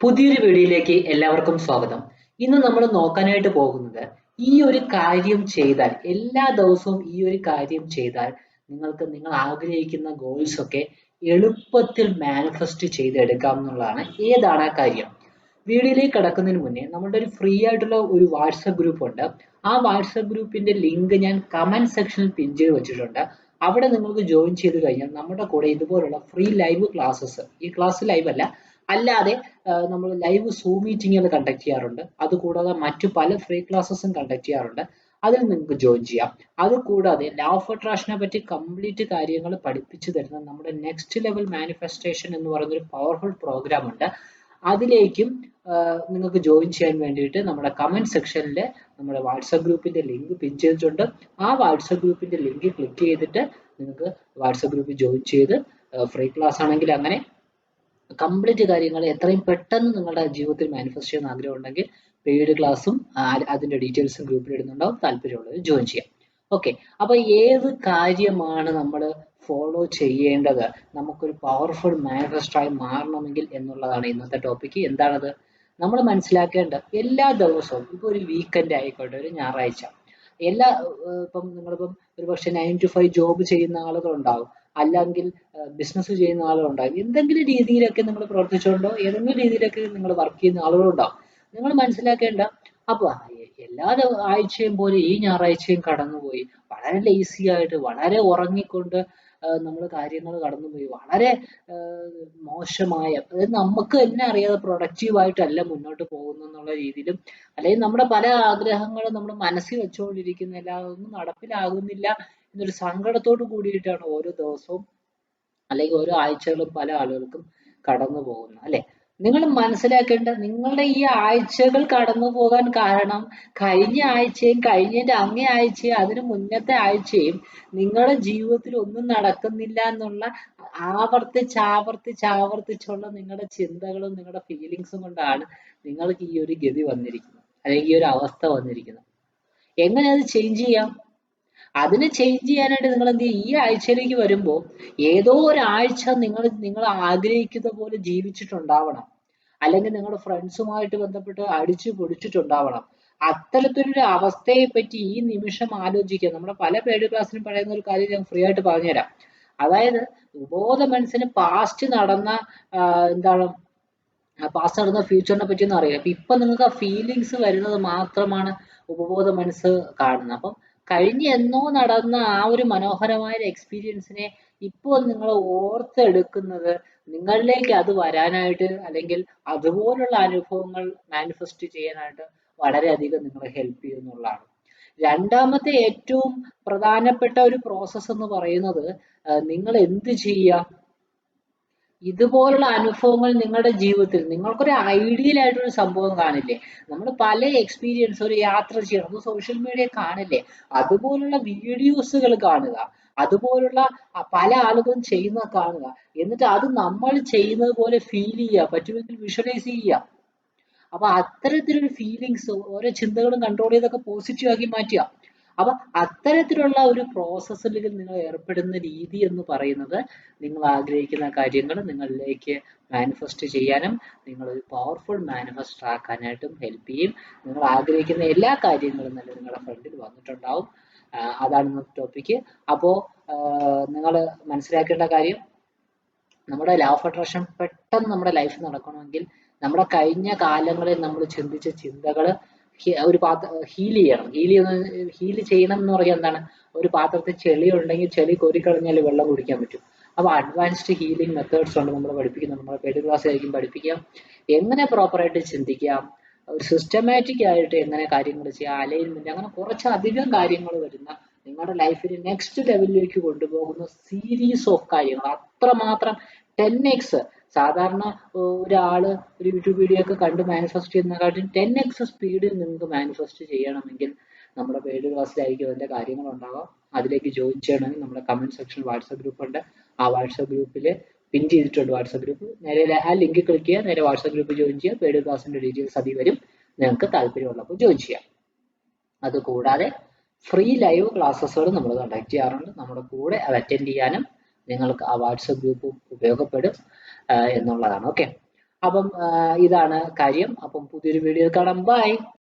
പുതിയൊരു വീഡിയോയിലേക്ക് എല്ലാവർക്കും സ്വാഗതം. ഇന്ന് നമ്മൾ നോക്കാനായിട്ട് പോകുന്നത് ഈ ഒരു കാര്യം ചെയ്താൽ എല്ലാ ദിവസവും ഈ ഒരു കാര്യം ചെയ്താൽ നിങ്ങൾക്ക് നിങ്ങൾ ആഗ്രഹിക്കുന്ന ഗോൾസ് ഒക്കെ എളുപ്പത്തിൽ മാനിഫെസ്റ്റ് ചെയ്തെടുക്കാം എന്നുള്ളതാണ്. ഏതാണ് ആ കാര്യം? വീഡിയോയിലേക്ക് കടക്കുന്നതിന് മുന്നേ നമ്മുടെ ഒരു ഫ്രീ ആയിട്ടുള്ള ഒരു വാട്സപ്പ് ഗ്രൂപ്പ് ഉണ്ട്. ആ വാട്സപ്പ് ഗ്രൂപ്പിന്റെ ലിങ്ക് ഞാൻ കമന്റ് സെക്ഷനിൽ പിൻ ചെയ്ത് വെച്ചിട്ടുണ്ട്. അവിടെ നിങ്ങൾക്ക് ജോയിൻ ചെയ്ത് കഴിഞ്ഞാൽ നമ്മുടെ കൂടെ ഇതുപോലുള്ള ഫ്രീ ലൈവ് ക്ലാസ്സസ്, ഈ ക്ലാസ് ലൈവ് അല്ല, അല്ലാതെ നമ്മൾ ലൈവ് സൂം മീറ്റിങ്ങുകൾ കണ്ടക്ട് ചെയ്യാറുണ്ട്. അതുകൂടാതെ മറ്റു പല ഫ്രീ ക്ലാസ്സസും കണ്ടക്ട് ചെയ്യാറുണ്ട്. അതിൽ നിങ്ങൾക്ക് ജോയിൻ ചെയ്യാം. അതുകൂടാതെ ലോ ഓഫ് അട്രാക്ഷനെ പറ്റി കംപ്ലീറ്റ് കാര്യങ്ങൾ പഠിപ്പിച്ചു തരുന്ന നമ്മുടെ നെക്സ്റ്റ് ലെവൽ മാനിഫെസ്റ്റേഷൻ എന്ന് പറയുന്ന ഒരു പവർഫുൾ പ്രോഗ്രാം ഉണ്ട്. അതിലേക്കും നിങ്ങൾക്ക് ജോയിൻ ചെയ്യാൻ വേണ്ടിയിട്ട് നമ്മുടെ കമന്റ് സെക്ഷനിൽ നമ്മുടെ വാട്സപ്പ് ഗ്രൂപ്പിന്റെ ലിങ്ക് പിൻ ചെയ്തിട്ടുണ്ട്. ആ വാട്സപ്പ് ഗ്രൂപ്പിന്റെ ലിങ്ക് ക്ലിക്ക് ചെയ്തിട്ട് നിങ്ങൾക്ക് വാട്സപ്പ് ഗ്രൂപ്പിൽ ജോയിൻ ചെയ്ത് ഫ്രീ ക്ലാസ് ആണെങ്കിൽ അങ്ങനെ കംപ്ലീറ്റ് കാര്യങ്ങൾ എത്രയും പെട്ടെന്ന് നിങ്ങളുടെ ജീവിതത്തിൽ മാനിഫെസ്റ്റ് ചെയ്യാൻ ആഗ്രഹം ഉണ്ടെങ്കിൽ പെയ്ഡ് ക്ലാസ്സും അതിന്റെ ഡീറ്റെയിൽസും ഗ്രൂപ്പിൽ ഇടുന്നുണ്ടാവും. താല്പര്യമുള്ളവർ ജോയിൻ ചെയ്യാം. ഓക്കെ, അപ്പൊ ഏത് കാര്യമാണ് നമ്മൾ ഫോളോ ചെയ്യേണ്ടത് നമുക്കൊരു പവർഫുൾ മാനിഫെസ്റ്ററായി മാറണമെങ്കിൽ എന്നുള്ളതാണ് ഇന്നത്തെ ടോപ്പിക്ക്. എന്താണത്? നമ്മൾ മനസ്സിലാക്കേണ്ട എല്ലാ ദിവസവും, ഇപ്പൊ ഒരു വീക്കെൻഡ് ആയിക്കോട്ടെ, ഒരു ഞായറാഴ്ച, എല്ലാ ഇപ്പം നിങ്ങളിപ്പം ഒരു പക്ഷെ 9 to 5 ജോബ് ചെയ്യുന്ന ആളുകളുണ്ടാവും, അല്ലെങ്കിൽ ബിസിനസ് ചെയ്യുന്ന ആളുകളുണ്ടാവും. എന്തെങ്കിലും രീതിയിലൊക്കെ നിങ്ങൾ പ്രവർത്തിച്ചുകൊണ്ടോ ഏതെങ്കിലും രീതിയിലൊക്കെ നിങ്ങൾ വർക്ക് ചെയ്യുന്ന ആളുകളുണ്ടാവും. നിങ്ങൾ മനസ്സിലാക്കേണ്ട, അപ്പൊ എല്ലാ ആഴ്ചയും പോലെ ഈ ഞായറാഴ്ചയും കടന്നുപോയി വളരെ ലേസി ആയിട്ട് വളരെ ഉറങ്ങിക്കൊണ്ട് നമ്മൾ കാര്യങ്ങൾ കടന്നുപോയി വളരെ മോശമായ, അതായത് നമുക്ക് തന്നെ അറിയാതെ പ്രൊഡക്റ്റീവ് ആയിട്ടല്ല മുന്നോട്ട് പോകുന്നു എന്നുള്ള രീതിയിലും, അല്ലെങ്കിൽ നമ്മുടെ പല ആഗ്രഹങ്ങളും നമ്മൾ മനസ്സിൽ വെച്ചുകൊണ്ടിരിക്കുന്നില്ല, അതൊന്നും നടപ്പിലാകുന്നില്ല എന്നൊരു സങ്കടത്തോട് കൂടിയിട്ടാണ് ഓരോ ദിവസവും അല്ലെങ്കിൽ ഓരോ ആഴ്ചകളും പല ആളുകൾക്കും കടന്നു പോകുന്നത്, അല്ലെ? നിങ്ങൾ മനസ്സിലാക്കേണ്ട, നിങ്ങളുടെ ഈ ആഴ്ചകൾ കടന്നു പോകാൻ കാരണം കഴിഞ്ഞ ആഴ്ചയും കഴിഞ്ഞതിന്റെ അങ്ങേ ആഴ്ചയും അതിന് മുന്നത്തെ ആഴ്ചയും നിങ്ങളുടെ ജീവിതത്തിൽ ഒന്നും നടക്കുന്നില്ല എന്നുള്ള ആവർത്തിച്ചുള്ള നിങ്ങളുടെ ചിന്തകളും നിങ്ങളുടെ ഫീലിങ്സും കൊണ്ടാണ് നിങ്ങൾക്ക് ഈ ഒരു ഗതി വന്നിരിക്കുന്നത്, അല്ലെങ്കിൽ ഈ ഒരു അവസ്ഥ വന്നിരിക്കുന്നത്. എങ്ങനെ അത് ചേഞ്ച് ചെയ്യാം? അതിനെ ചേഞ്ച് ചെയ്യാനായിട്ട് നിങ്ങൾ എന്ത് ചെയ്യും? ഈ ആഴ്ചയിലേക്ക് വരുമ്പോൾ ഏതോ ഒരാഴ്ച നിങ്ങൾ ആഗ്രഹിക്കുന്ന പോലെ ജീവിച്ചിട്ടുണ്ടാവണം, അല്ലെങ്കിൽ നിങ്ങളുടെ ഫ്രണ്ട്സുമായിട്ട് ബന്ധപ്പെട്ട് അടിച്ചു പൊടിച്ചിട്ടുണ്ടാവണം. അത്തരത്തിലൊരു അവസ്ഥയെ പറ്റി ഈ നിമിഷം ആലോചിക്കുക. നമ്മുടെ പല പേഡ് ക്ലാസ്സിലും പറയുന്ന ഒരു കാര്യം ഞാൻ ഫ്രീ ആയിട്ട് പറഞ്ഞുതരാം. അതായത് ഉപബോധ മനസ്സിന് പാസ്റ്റ് നടന്ന എന്താണ് പാസ്റ്റ് നടന്ന ഫ്യൂച്ചറിനെ പറ്റിയൊന്നും അറിയില്ല. അപ്പൊ ഇപ്പൊ നിങ്ങൾക്ക് ആ ഫീലിങ്സ് വരുന്നത് മാത്രമാണ് ഉപബോധ മനസ്സ് കാണുന്നത്. അപ്പം കഴിഞ്ഞ എന്നോ നടന്ന ആ ഒരു മനോഹരമായ എക്സ്പീരിയൻസിനെ ഇപ്പോൾ നിങ്ങൾ ഓർത്തെടുക്കുന്നത് നിങ്ങളിലേക്ക് അത് വരാനായിട്ട്, അല്ലെങ്കിൽ അതുപോലുള്ള അനുഭവങ്ങൾ മാനിഫെസ്റ്റ് ചെയ്യാനായിട്ട് വളരെയധികം നിങ്ങളെ ഹെൽപ്പ് ചെയ്യുന്നുള്ളതാണ്. രണ്ടാമത്തെ ഏറ്റവും പ്രധാനപ്പെട്ട ഒരു പ്രോസസ്സ് എന്ന് പറയുന്നത്, നിങ്ങൾ എന്ത് ചെയ്യുക, ഇതുപോലുള്ള അനുഭവങ്ങൾ നിങ്ങളുടെ ജീവിതത്തിൽ നിങ്ങൾക്കൊരു ഐഡിയൽ ആയിട്ടൊരു സംഭവം കാണില്ലേ? നമ്മൾ പല എക്സ്പീരിയൻസ്, ഒരു യാത്ര ചെയ്യണം, അത് സോഷ്യൽ മീഡിയ കാണില്ലേ? അതുപോലുള്ള വീഡിയോസുകൾ കാണുക, അതുപോലുള്ള പല ആളുകളും ചെയ്യുന്ന കാണുക, എന്നിട്ട് അത് നമ്മൾ ചെയ്യുന്നത് പോലെ ഫീൽ ചെയ്യുക, പറ്റുമെങ്കിൽ വിഷ്വലൈസ് ചെയ്യുക. അപ്പൊ അത്തരത്തിലൊരു ഫീലിങ്സ്, ഓരോ ചിന്തകളും കൺട്രോൾ ചെയ്തൊക്കെ പോസിറ്റീവ് ആക്കി മാറ്റുക. അപ്പൊ അത്തരത്തിലുള്ള ഒരു പ്രോസസ്സിൽ നിങ്ങൾ ഏർപ്പെടുന്ന രീതി എന്ന് പറയുന്നത് നിങ്ങൾ ആഗ്രഹിക്കുന്ന കാര്യങ്ങൾ നിങ്ങളിലേക്ക് മാനിഫെസ്റ്റ് ചെയ്യാനും നിങ്ങൾ ഒരു പവർഫുൾ മാനിഫെസ്റ്റർ ആക്കാനായിട്ടും ഹെൽപ്പ് ചെയ്യും. നിങ്ങൾ ആഗ്രഹിക്കുന്ന എല്ലാ കാര്യങ്ങളും തന്നെ നിങ്ങളുടെ ഫ്രണ്ടിൽ വന്നിട്ടുണ്ടാവും. അതാണ് ഇന്നത്തെ ടോപ്പിക്ക്. അപ്പോ നിങ്ങൾ മനസ്സിലാക്കേണ്ട കാര്യം, നമ്മുടെ ലോ ഓഫ് അട്രാക്ഷൻ പെട്ടെന്ന് നമ്മുടെ ലൈഫിൽ നടക്കണമെങ്കിൽ നമ്മുടെ കഴിഞ്ഞ കാലങ്ങളിൽ നമ്മൾ ചിന്തിച്ച ചിന്തകൾ ഒരു ഹീൽ ചെയ്യണം. ഹീൽ ചെയ്യണം എന്ന് പറയാൻ എന്താണ്? ഒരു പാത്രത്തിൽ ചെളി ഉണ്ടെങ്കിൽ ചെളി കോരിക്കളഞ്ഞാൽ വെള്ളം കുടിക്കാൻ പറ്റും. അപ്പൊ അഡ്വാൻസ്ഡ് ഹീലിംഗ് മെത്തേഡ്സ് ഉണ്ട് നമ്മൾ പഠിപ്പിക്കുന്നത്. നമ്മുടെ പെയ്ഡ് ക്ലാസ് ആയിരിക്കും പഠിപ്പിക്കാം. എങ്ങനെ പ്രോപ്പറായിട്ട് ചിന്തിക്കാം, ഒരു സിസ്റ്റമാറ്റിക് ആയിട്ട് എങ്ങനെ കാര്യങ്ങൾ ചെയ്യാം, അലൈൻമെന്റ്, അങ്ങനെ കുറച്ചധികം കാര്യങ്ങൾ വരുന്ന നിങ്ങളുടെ ലൈഫിൽ നെക്സ്റ്റ് ലെവലിലേക്ക് കൊണ്ടുപോകുന്ന സീരീസ് ഓഫ് കാര്യങ്ങൾ. അത്രമാത്രം 10x, സാധാരണ ഒരാള് ഒരു യൂട്യൂബ് വീഡിയോ ഒക്കെ കണ്ട് മാനിഫെസ്റ്റ് ചെയ്യുന്നതിനെക്കാട്ടും 10x സ്പീഡിൽ നിങ്ങൾക്ക് മാനിഫെസ്റ്റ് ചെയ്യണമെങ്കിൽ നമ്മുടെ പെയ്ഡ് ക്ലാസ്സിലായിരിക്കും അതിന്റെ കാര്യങ്ങൾ ഉണ്ടാവാം. അതിലേക്ക് ജോയിൻ ചെയ്യണമെങ്കിൽ നമ്മുടെ കമന്റ് സെക്ഷൻ വാട്സപ്പ് ഗ്രൂപ്പ് ഉണ്ട്. ആ വാട്സപ്പ് ഗ്രൂപ്പിൽ പിൻ ചെയ്തിട്ടുണ്ട് വാട്സപ്പ് ഗ്രൂപ്പ്. നേരെ ആ ലിങ്ക് ക്ലിക്ക് ചെയ്യുക, നേരെ വാട്സപ്പ് ഗ്രൂപ്പ് ജോയിൻ ചെയ്യുക. പെയ്ഡ് ക്ലാസ്സിന്റെ ഡീറ്റെയിൽസ് അതിൽ വരും. നിങ്ങൾക്ക് താല്പര്യമുള്ളപ്പോൾ ജോയിൻ ചെയ്യാം. അതുകൂടാതെ ഫ്രീ ലൈവ് ക്ലാസ്സസുകൾ നമ്മൾ കണ്ടക്ട് ചെയ്യാറുണ്ട്. നമ്മുടെ കൂടെ അത് അറ്റൻഡ് ചെയ്യാനും നിങ്ങൾക്ക് ആ വാട്സപ്പ് ഗ്രൂപ്പ് ഉപയോഗപ്പെടും എന്നുള്ളതാണ്. ഓക്കെ, അപ്പം ഇതാണ് കാര്യം. അപ്പം പുതിയൊരു വീഡിയോയിൽ കാണാം. ബൈ.